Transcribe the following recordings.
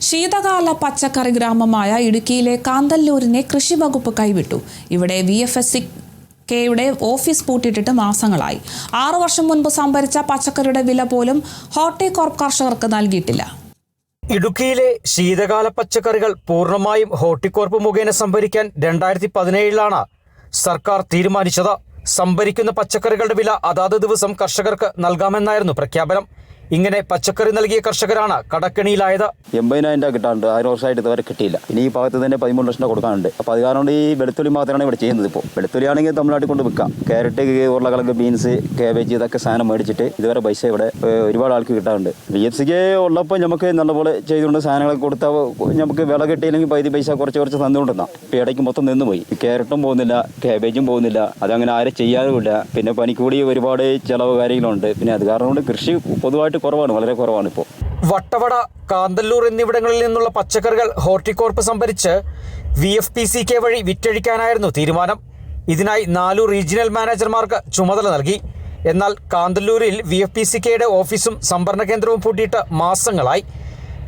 ശീതകാല പച്ചക്കറി ഗ്രാമമായ ഇടുക്കിയിലെ കാന്തല്ലൂരിനെ കൃഷി വകുപ്പ് കൈവിട്ടു. ഇവിടെ VFSCയുടെ ഓഫീസ് പൂട്ടിയിട്ടിട്ട് മാസങ്ങളായി. 6 വർഷം മുൻപ് സംഭരിച്ച പച്ചക്കറിയുടെ വില പോലും ഹോർട്ടികോർപ്പ് കർഷകർക്ക് നൽകിയിട്ടില്ല. ഇടുക്കിയിലെ ശീതകാല പച്ചക്കറികൾ പൂർണ്ണമായും ഹോർട്ടികോർപ്പ് മുഖേന സംഭരിക്കാൻ 2017 സർക്കാർ തീരുമാനിച്ചത്. സംഭരിക്കുന്ന പച്ചക്കറികളുടെ വില അതാത് ദിവസം കർഷകർക്ക് നൽകാമെന്നായിരുന്നു പ്രഖ്യാപനം. ഇങ്ങനെ പച്ചക്കറി നൽകിയ കർഷകരാണ് കടക്കെണിയിലായത്. 80,000 രൂപ കിട്ടാറുണ്ട്. 6 വർഷമായിട്ട് ഇതുവരെ കിട്ടിയില്ല. ഇനി ഈ ഭാഗത്ത് തന്നെ 13 ലക്ഷം രൂപ കൊടുക്കാനുണ്ട്. അപ്പോൾ അത് കാരണം ഈ വെളുത്തുള്ളി മാത്രമാണ് ഇവിടെ ചെയ്യുന്നത്. ഇപ്പോൾ വെളുത്തുള്ളി ആണെങ്കിൽ തമിഴ്നാട്ടിൽ കൊണ്ട് വിൽക്കാം. ക്യാരറ്റ്, ഉരുളക്കിഴങ്ങ്, ബീൻസ്, കാബേജ് ഇതൊക്കെ സാധനം മേടിച്ചിട്ട് ഇതുവരെ പൈസ ഇവിടെ ഒരുപാട് ആൾക്ക് കിട്ടാറുണ്ട്. VFSC ഉള്ളപ്പോൾ നമുക്ക് നല്ലപോലെ ചെയ്തുകൊണ്ട് സാധനങ്ങളൊക്കെ കൊടുത്താൽ നമുക്ക് വില കിട്ടിയില്ലെങ്കിൽ പകുതി പൈസ കുറച്ച് തന്നുകൊണ്ടിരുന്ന. ഇപ്പോൾ ഇടയ്ക്ക് മൊത്തം നിന്നുപോയി. ക്യാരറ്റും പോകുന്നില്ല, കാബേജും പോകുന്നില്ല. അതങ്ങനെ ആരും ചെയ്യാറുമില്ല. പിന്നെ പണിക്കൂടി ഒരുപാട് ചിലവ് കാര്യങ്ങളുണ്ട്. പിന്നെ അത് കാരണം കൊണ്ട് കൃഷി പൊതുവായിട്ട് കുറവാണ്, വളരെ കുറവാണ്. ഇപ്പോൾ വട്ടവട, കാന്തല്ലൂർ എന്നിവിടങ്ങളിൽ നിന്നുള്ള പച്ചക്കറികൾ ഹോർട്ടികോർപ്പ് സംഭരിച്ച് VFPCK വഴി വിറ്റഴിക്കാനായിരുന്നു തീരുമാനം. ഇതിനായി 4 റീജിയണൽ മാനേജർമാർക്ക് ചുമതല നൽകി. എന്നാൽ കാന്തല്ലൂരിൽ VFPCKയുടെ ഓഫീസും സംഭരണ കേന്ദ്രവും പൂട്ടിയിട്ട് മാസങ്ങളായി.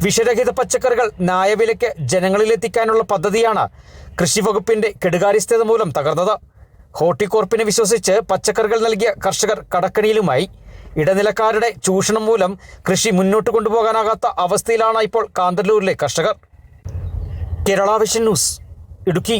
വിഷരഹിത പച്ചക്കറികൾ ന്യായവിലയ്ക്ക് ജനങ്ങളിലെത്തിക്കാനുള്ള പദ്ധതിയാണ് കൃഷി വകുപ്പിന്റെ കെടുകാര്യസ്ഥത മൂലം തകർന്നത്. ഹോർട്ടികോർപ്പിനെ വിശ്വസിച്ച് പച്ചക്കറികൾ നൽകിയ കർഷകർ കടക്കണിയിലുമായി. ഇടനിലക്കാരുടെ ചൂഷണം മൂലം കൃഷി മുന്നോട്ട് കൊണ്ടുപോകാനാകാത്ത അവസ്ഥയിലാണ് ഇപ്പോൾ കാന്തല്ലൂരിലെ കർഷകർ. Kerala vision news, Idukki.